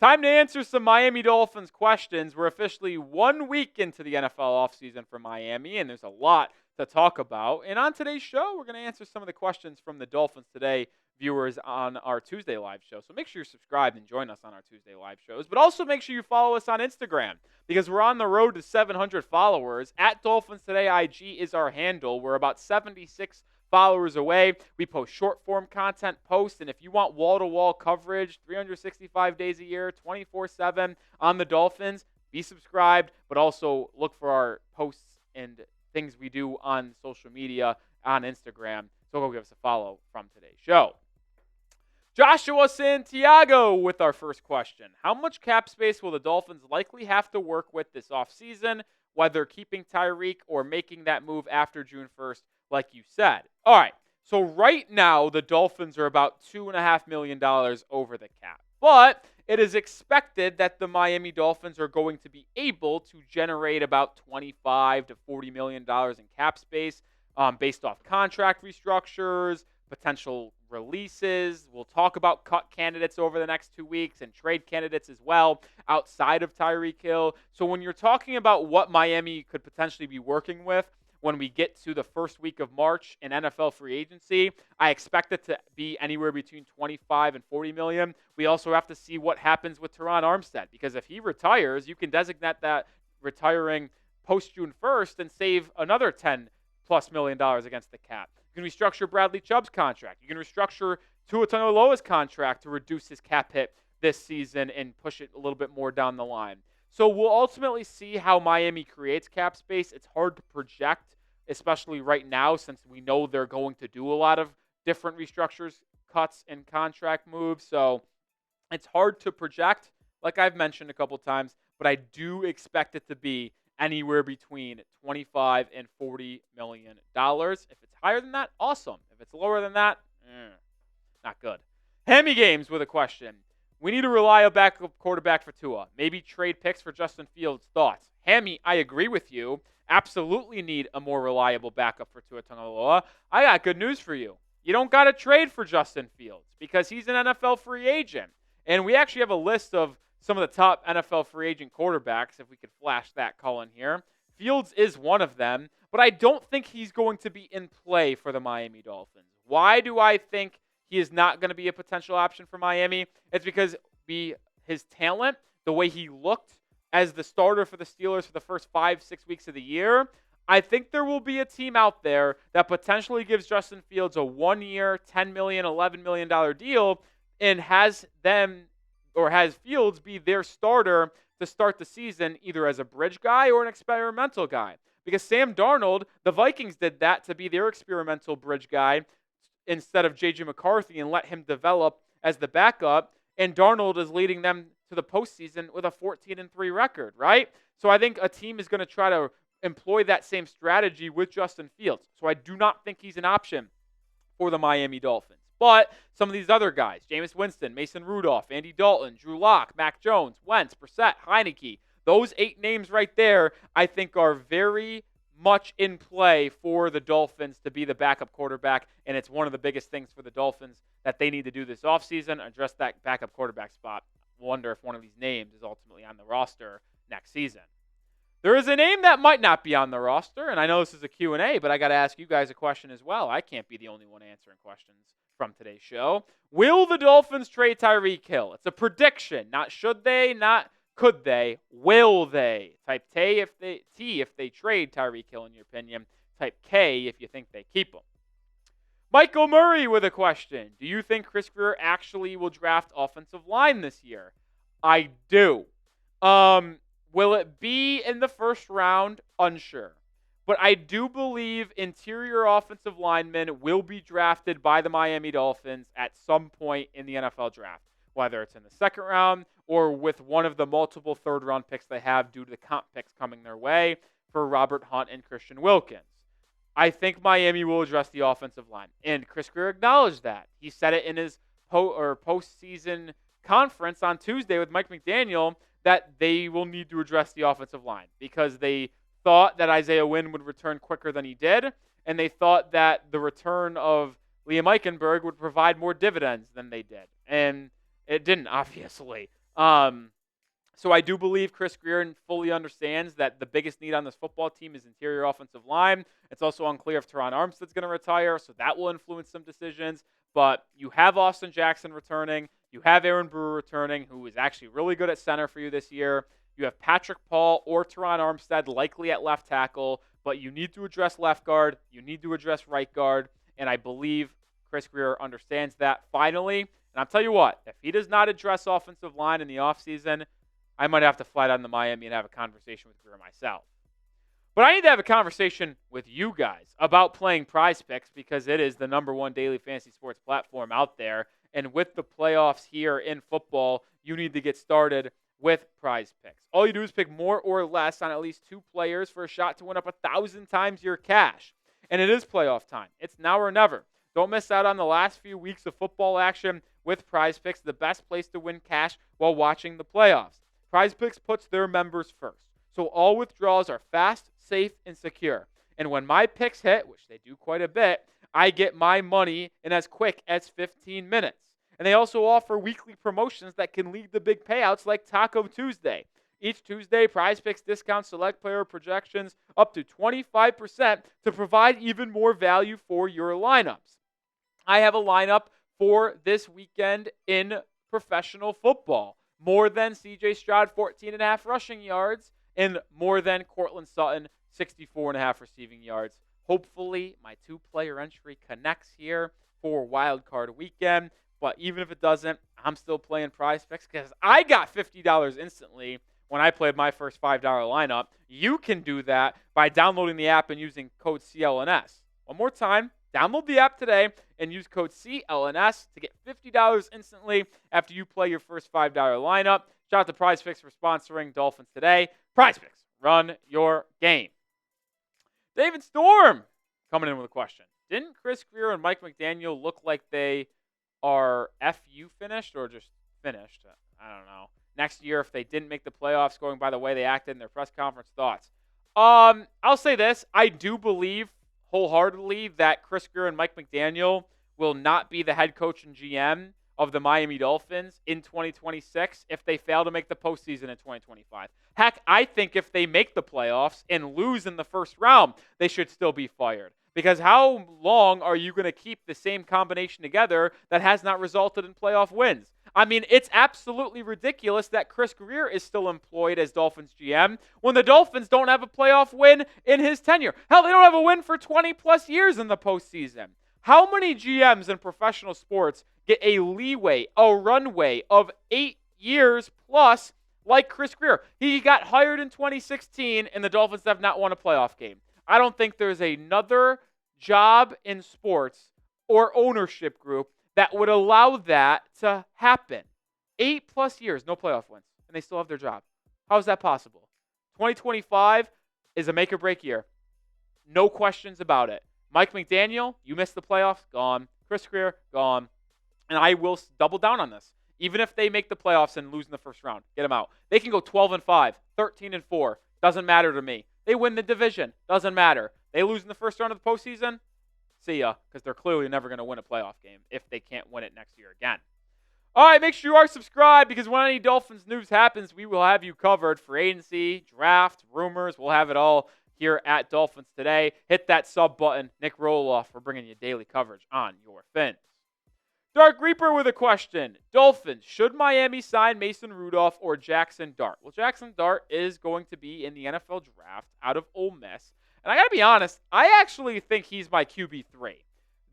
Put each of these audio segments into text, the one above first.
Time to answer some Miami Dolphins questions. We're officially 1 week into the NFL offseason for Miami, and there's a lot to talk about. And on today's show, we're going to answer some of the questions from the Dolphins Today viewers on our Tuesday live show. So make sure you're subscribed and join us on our Tuesday live shows. But also make sure you follow us on Instagram because we're on the road to 700 followers. At Dolphins Today IG is our handle. We're about 76 followers away. We post short-form content posts, and if you want wall-to-wall coverage 365 days a year, 24/7 on the Dolphins, be subscribed, but also look for our posts and things we do on social media on Instagram. So go give us a follow from today's show. Joshua Santiago with our first question. How much cap space will the Dolphins likely have to work with this offseason, whether keeping Tyreek or making that move after June 1st, like you said? All right, so right now the Dolphins are about $2.5 million over the cap. But it is expected that the Miami Dolphins are going to be able to generate about $25 to $40 million in cap space based off contract restructures, potential releases. We'll talk about cut candidates over the next 2 weeks and trade candidates as well outside of Tyreek Hill. So when you're talking about what Miami could potentially be working with when we get to the first week of March in NFL free agency, I expect it to be anywhere between 25 and 40 million. We also have to see what happens with Teron Armstead, because if he retires, you can designate that retiring post June 1st and save another $10+ million against the cap. You can restructure Bradley Chubb's contract. You can restructure Tua Tagovailoa's contract to reduce his cap hit this season and push it a little bit more down the line. So we'll ultimately see how Miami creates cap space. It's hard to project, especially right now, since we know they're going to do a lot of different restructures, cuts, and contract moves. So it's hard to project, like I've mentioned a couple times, but I do expect it to be anywhere between $25 and $40 million. If it's higher than that, awesome. If it's lower than that, not good. Hammy Games with a question. We need a reliable backup quarterback for Tua. Maybe trade picks for Justin Fields. Thoughts? Hammy, I agree with you. Absolutely need a more reliable backup for Tua Tagovailoa. I got good news for you. You don't got to trade for Justin Fields because he's an NFL free agent. And we actually have a list of some of the top NFL free agent quarterbacks, if we could flash that call in here. Fields is one of them, but I don't think he's going to be in play for the Miami Dolphins. Why do I think he is not going to be a potential option for Miami? It's because his talent, the way he looked as the starter for the Steelers for the first 5-6 weeks of the year, I think there will be a team out there that potentially gives Justin Fields a 1-year, $10 million, $11 million deal and has Fields be their starter to start the season either as a bridge guy or an experimental guy. Because Sam Darnold, the Vikings did that to be their experimental bridge guy instead of J.J. McCarthy and let him develop as the backup. And Darnold is leading them to the postseason with a 14-3 record, right? So I think a team is going to try to employ that same strategy with Justin Fields. So I do not think he's an option for the Miami Dolphins. But some of these other guys, Jameis Winston, Mason Rudolph, Andy Dalton, Drew Lock, Mac Jones, Wentz, Brissett, Heineke, those 8 names right there, I think are very much in play for the Dolphins to be the backup quarterback, and it's one of the biggest things for the Dolphins that they need to do this offseason, address that backup quarterback spot. Wonder if one of these names is ultimately on the roster next season. There is a name that might not be on the roster, and I know this is a Q&A, but I got to ask you guys a question as well. I can't be the only one answering questions from today's show. Will the Dolphins trade Tyreek Hill? It's a prediction, not should they, not could they. Will they? Type T if they trade Tyreek Hill, in your opinion. Type K if you think they keep him. Michael Murray with a question. Do you think Chris Grier actually will draft offensive line this year? I do. Will it be in the first round? Unsure. But I do believe interior offensive linemen will be drafted by the Miami Dolphins at some point in the NFL draft, whether it's in the second round or with one of the multiple third-round picks they have due to the comp picks coming their way for Robert Hunt and Christian Wilkins. I think Miami will address the offensive line, and Chris Grier acknowledged that. He said it in his postseason conference on Tuesday with Mike McDaniel that they will need to address the offensive line because they thought that Isaiah Wynn would return quicker than he did, and they thought that the return of Liam Eichenberg would provide more dividends than they did. And it didn't, obviously. So I do believe Chris Grier fully understands that the biggest need on this football team is interior offensive line. It's also unclear if Teron Armstead's going to retire, so that will influence some decisions. But you have Austin Jackson returning. You have Aaron Brewer returning, who is actually really good at center for you this year. You have Patrick Paul or Teron Armstead likely at left tackle, but you need to address left guard. You need to address right guard, and I believe Chris Grier understands that finally. And I'll tell you what, if he does not address offensive line in the offseason, I might have to fly down to Miami and have a conversation with Grier myself. But I need to have a conversation with you guys about playing PrizePicks because it is the number one daily fantasy sports platform out there. And with the playoffs here in football, you need to get started with PrizePicks. All you do is pick more or less on at least 2 players for a shot to win up 1,000 times your cash. And it is playoff time. It's now or never. Don't miss out on the last few weeks of football action with PrizePicks, the best place to win cash while watching the playoffs. PrizePicks puts their members first, so all withdrawals are fast, safe, and secure. And when my picks hit, which they do quite a bit, I get my money in as quick as 15 minutes. And they also offer weekly promotions that can lead to big payouts like Taco Tuesday. Each Tuesday, PrizePicks discounts select player projections up to 25% to provide even more value for your lineups. I have a lineup for this weekend in professional football. More than C.J. Stroud, 14.5 rushing yards, and more than Cortland Sutton, 64.5 receiving yards. Hopefully, my 2-player entry connects here for Wild Card Weekend. But even if it doesn't, I'm still playing PrizePicks because I got $50 instantly when I played my first $5 lineup. You can do that by downloading the app and using code CLNS. One more time, download the app today and use code CLNS to get $50 instantly after you play your first $5 lineup. Shout out to PrizePicks for sponsoring Dolphins Today. PrizePicks, run your game. David Storm coming in with a question. Didn't Chris Grier and Mike McDaniel look like they are FU finished or just finished? I don't know. Next year, if they didn't make the playoffs, going by the way they acted in their press conference, thoughts? I'll say this. I do believe wholeheartedly that Chris Grier and Mike McDaniel will not be the head coach and GM of the Miami Dolphins in 2026 if they fail to make the postseason in 2025. Heck, I think if they make the playoffs and lose in the first round, they should still be fired. Because how long are you going to keep the same combination together that has not resulted in playoff wins? I mean, it's absolutely ridiculous that Chris Grier is still employed as Dolphins GM when the Dolphins don't have a playoff win in his tenure. Hell, they don't have a win for 20-plus years in the postseason. How many GMs in professional sports get a leeway, a runway of 8 years plus like Chris Grier? He got hired in 2016, and the Dolphins have not won a playoff game. I don't think there's another job in sports or ownership group that would allow that to happen. 8+ years, no playoff wins, and they still have their job. How is that possible? 2025 is a make or break year. No questions about it. Mike McDaniel, you missed the playoffs, gone. Chris Grier, gone. And I will double down on this. Even if they make the playoffs and lose in the first round, get them out. They can go 12-5, 13-4. Doesn't matter to me. They win the division. Doesn't matter. They lose in the first round of the postseason. See ya, because they're clearly never going to win a playoff game if they can't win it next year again. All right, make sure you are subscribed because when any Dolphins news happens, we will have you covered. Free agency, draft, rumors, we'll have it all here at Dolphins Today. Hit that sub button. Nic Rohloff for bringing you daily coverage on your Fins. Dark Reaper with a question. Dolphins, should Miami sign Mason Rudolph or Jaxson Dart? Well, Jaxson Dart is going to be in the NFL Draft out of Ole Miss. And I got to be honest, I actually think he's my QB3.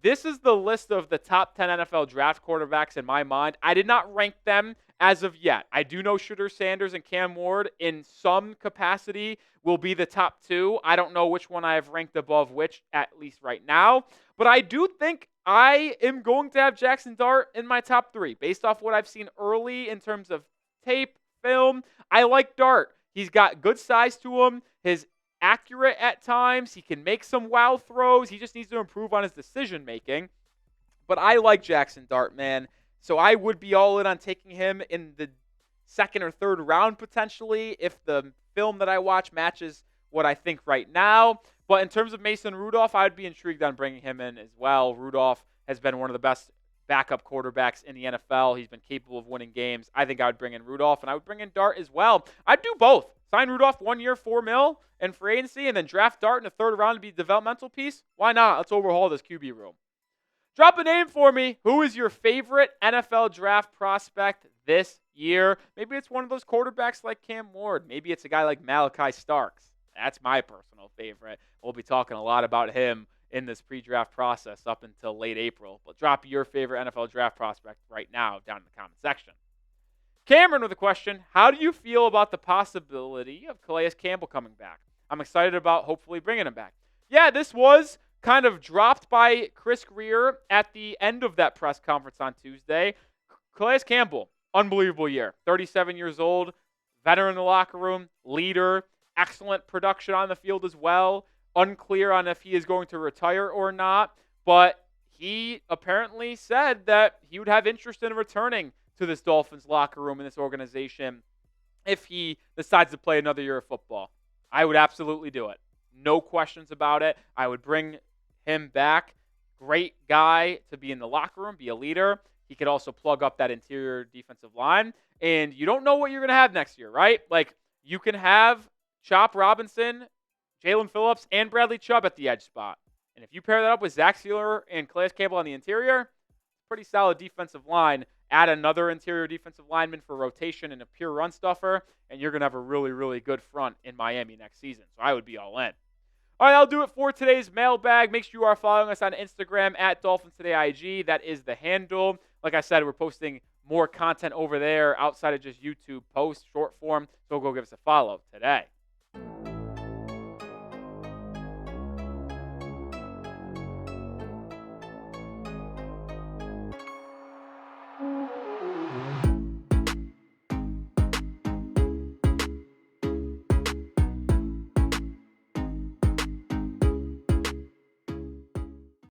This is the list of the top 10 NFL draft quarterbacks in my mind. I did not rank them as of yet. I do know Shooter Sanders and Cam Ward in some capacity will be the top 2. I don't know which one I have ranked above which, at least right now. But I do think I am going to have Jaxson Dart in my top 3. Based off what I've seen early in terms of tape, film, I like Dart. He's got good size to him. His accurate at times. He can make some wow throws. He just needs to improve on his decision making. But I like Jaxson Dart, man. So I would be all in on taking him in the second or third round potentially if the film that I watch matches what I think right now. But in terms of Mason Rudolph, I would be intrigued on bringing him in as well. Rudolph has been one of the best backup quarterbacks in the NFL. He's been capable of winning games. I think I would bring in Rudolph, and I would bring in Dart as well. I'd do both. Sign Rudolph 1 year, $4 million in free agency, and then draft Dart in the third round to be a developmental piece. Why not? Let's overhaul this QB room. Drop a name for me. Who is your favorite NFL draft prospect this year? Maybe it's one of those quarterbacks like Cam Ward. Maybe it's a guy like Malachi Starks. That's my personal favorite. We'll be talking a lot about him in this pre-draft process up until late April. But drop your favorite NFL draft prospect right now down in the comment section. Cameron with a question. How do you feel about the possibility of Calais Campbell coming back? I'm excited about hopefully bringing him back. Yeah, this was kind of dropped by Chris Grier at the end of that press conference on Tuesday. Calais Campbell, unbelievable year. 37 years old, veteran in the locker room, leader, excellent production on the field as well. Unclear on if he is going to retire or not, but he apparently said that he would have interest in returning to this Dolphins locker room and this organization if he decides to play another year of football. I would absolutely do it. No questions about it. I would bring him back. Great guy to be in the locker room, be a leader. He could also plug up that interior defensive line. And you don't know what you're going to have next year, right? Like, you can have Chop Robinson, Jalen Phillips, and Bradley Chubb at the edge spot. And if you pair that up with Zach Sealer and Calais Campbell on the interior, pretty solid defensive line. Add another interior defensive lineman for rotation and a pure run stuffer, and you're going to have a really, really good front in Miami next season. So I would be all in. All right, I'll do it for today's mailbag. Make sure you are following us on Instagram at Dolphins Today IG. That is the handle. Like I said, we're posting more content over there outside of just YouTube posts, short form. So go give us a follow today.